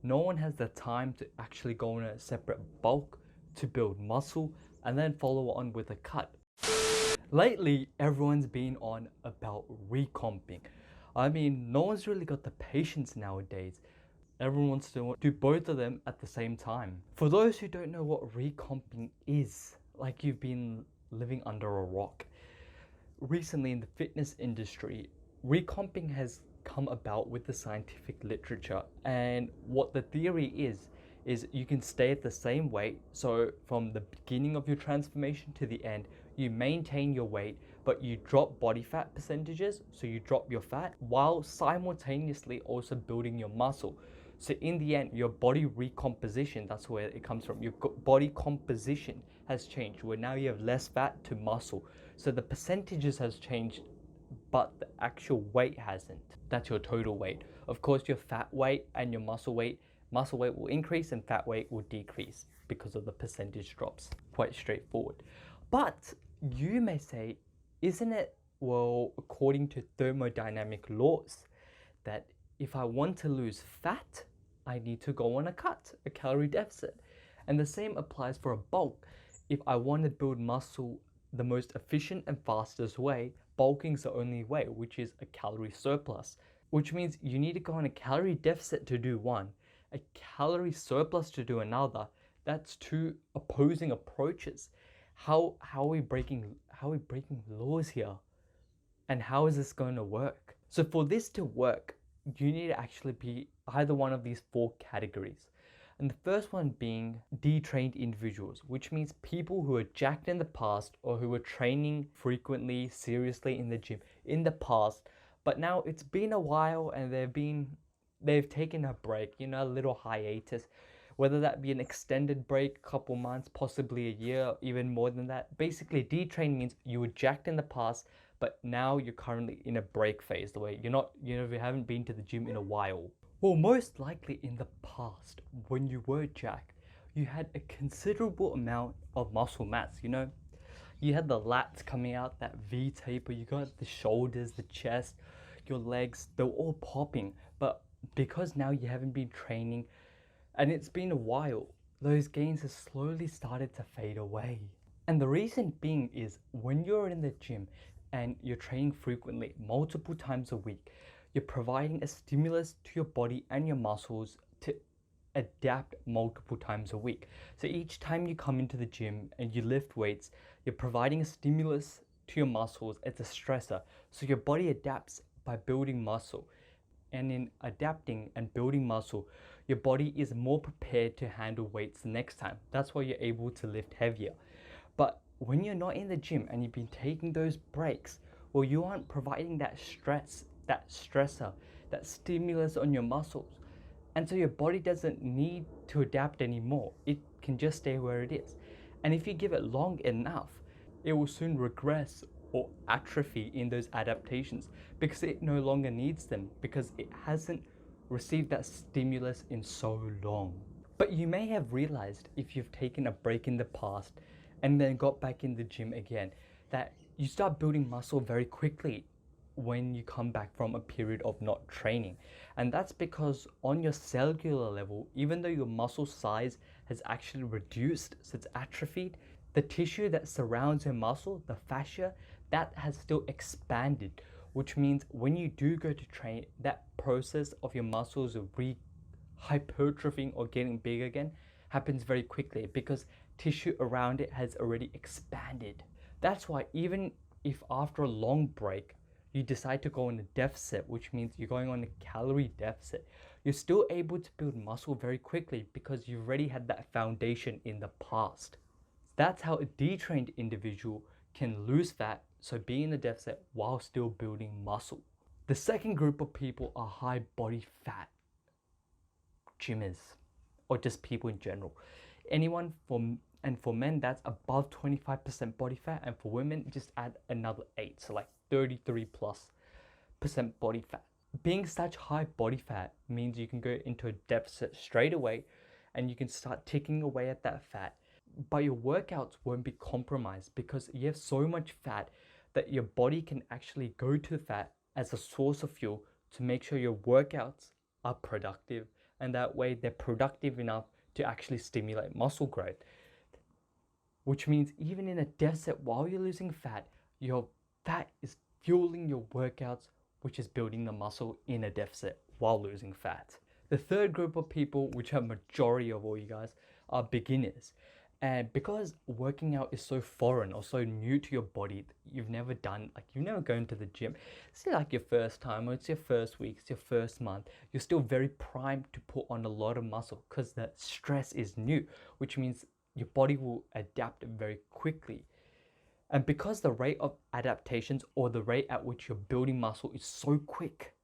no one has the time to actually go on a separate bulk to build muscle and then follow on with a cut. Lately, everyone's been on about recomping. I mean, no one's really got the patience nowadays. Everyone wants to do both of them at the same time. For those who don't know what recomping is, like you've been living under a rock. Recently in the fitness industry, recomping has come about with the scientific literature, and what the theory is you can stay at the same weight. So from the beginning of your transformation to the end, you maintain your weight, but you drop body fat percentages, so you drop your fat while simultaneously also building your muscle. So in the end, your body recomposition, that's where it comes from. Your body composition has changed, where now you have less fat to muscle. So the percentages has changed, but the actual weight hasn't. That's your total weight. Of course, your fat weight and your muscle weight will increase and fat weight will decrease because of the percentage drops. Quite straightforward. But you may say, isn't it, well, according to thermodynamic laws, that if I want to lose fat, I need to go on a cut, a calorie deficit. And the same applies for a bulk. If I want to build muscle the most efficient and fastest way, bulking is the only way, which is a calorie surplus, which means you need to go on a calorie deficit to do one, a calorie surplus to do another. That's two opposing approaches. How are we breaking laws here? And how is this going to work? So for this to work, you need to actually be either one of these four categories. And the first one being detrained individuals, which means people who are jacked in the past or who were training frequently, seriously in the gym in the past, but now it's been a while and they've taken a break, a little hiatus, whether that be an extended break, a couple months, possibly a year, even more than that. Basically, detrained means you were jacked in the past, but now you're currently in a break phase, the way you haven't been to the gym in a while. Well, most likely in the past, when you were jacked, you had a considerable amount of muscle mass, You had the lats coming out, that V taper, you got the shoulders, the chest, your legs, they're all popping. But because now you haven't been training, and it's been a while, those gains have slowly started to fade away. And the reason being is when you're in the gym and you're training frequently, multiple times a week, you're providing a stimulus to your body and your muscles to adapt multiple times a week. So each time you come into the gym and you lift weights, you're providing a stimulus to your muscles. It's a stressor. So your body adapts by building muscle. And in adapting and building muscle, your body is more prepared to handle weights the next time. That's why you're able to lift heavier. But when you're not in the gym and you've been taking those breaks, well, you aren't providing that stress, that stressor, that stimulus on your muscles. And so your body doesn't need to adapt anymore. It can just stay where it is. And if you give it long enough, it will soon regress or atrophy in those adaptations because it no longer needs them, because it hasn't received that stimulus in so long. But you may have realized, if you've taken a break in the past and then got back in the gym again, that you start building muscle very quickly when you come back from a period of not training. And that's because on your cellular level, even though your muscle size has actually reduced, so it's atrophied, the tissue that surrounds your muscle, the fascia, that has still expanded, which means when you do go to train, that process of your muscles hypertrophying or getting big again happens very quickly because tissue around it has already expanded. That's why even if after a long break you decide to go on a deficit, which means you're going on a calorie deficit, you're still able to build muscle very quickly because you've already had that foundation in the past. That's how a detrained individual can lose fat, so be in a deficit while still building muscle. The second group of people are high body fat gymmers, or just people in general. For men, that's above 25% body fat, and for women, just add another 8, so like 33+% body fat. Being such high body fat means you can go into a deficit straight away and you can start ticking away at that fat, but your workouts won't be compromised because you have so much fat that your body can actually go to fat as a source of fuel to make sure your workouts are productive and that way they're productive enough to actually stimulate muscle growth. Which means even in a deficit while you're losing fat, your fat is fueling your workouts, which is building the muscle in a deficit while losing fat. The third group of people, which are majority of all you guys, are beginners. And because working out is so foreign or so new to your body, you've never gone to the gym. It's like your first time, or it's your first week, it's your first month. You're still very primed to put on a lot of muscle because the stress is new, which means your body will adapt very quickly. And because the rate of adaptations or the rate at which you're building muscle is so quick,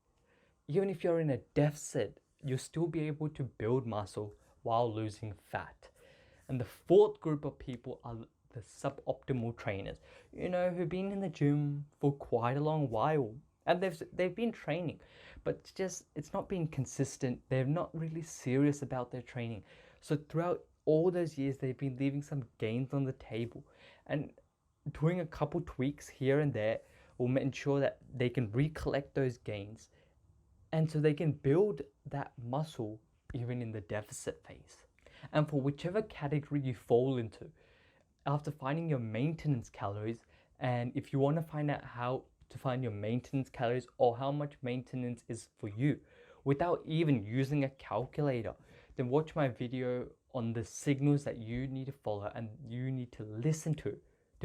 even if you're in a deficit, you'll still be able to build muscle while losing fat. And the fourth group of people are the suboptimal trainers, who've been in the gym for quite a long while. And they've been training, but it's not being consistent. They're not really serious about their training. So throughout all those years, they've been leaving some gains on the table. And doing a couple tweaks here and there will ensure that they can recollect those gains. And so they can build that muscle even in the deficit phase. And for whichever category you fall into, after finding your maintenance calories, and if you want to find out how to find your maintenance calories or how much maintenance is for you without even using a calculator, then watch my video on the signals that you need to follow and you need to listen to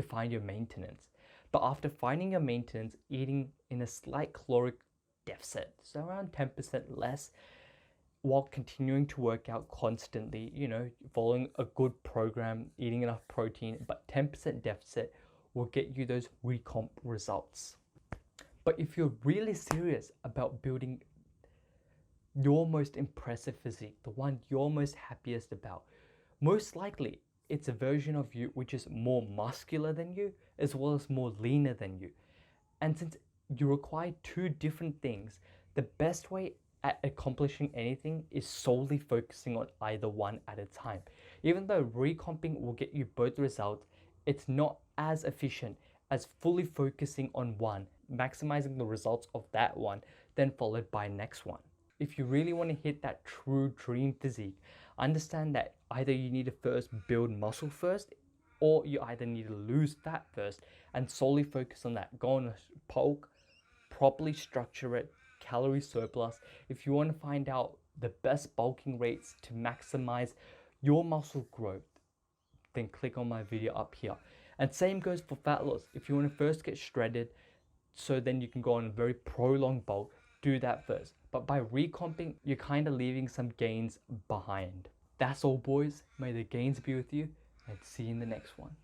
find your maintenance. But after finding your maintenance, eating in a slight caloric deficit, so around 10% less, while continuing to work out constantly, following a good program, eating enough protein, but 10% deficit will get you those recomp results. But if you're really serious about building your most impressive physique, the one you're most happiest about, most likely it's a version of you which is more muscular than you as well as more leaner than you. And since you require two different things, the best way at accomplishing anything is solely focusing on either one at a time. Even though recomping will get you both results, it's not as efficient as fully focusing on one, maximizing the results of that one, then followed by next one. If you really want to hit that true dream physique, understand that either you need to first build muscle first, or you either need to lose fat first and solely focus on that. Go on a bulk, properly structure it, calorie surplus. If you want to find out the best bulking rates to maximize your muscle growth, then click on my video up here. And same goes for fat loss. If you want to first get shredded, so then you can go on a very prolonged bulk, do that first. But by recomping, you're kind of leaving some gains behind. That's all, boys. May the gains be with you, and see you in the next one.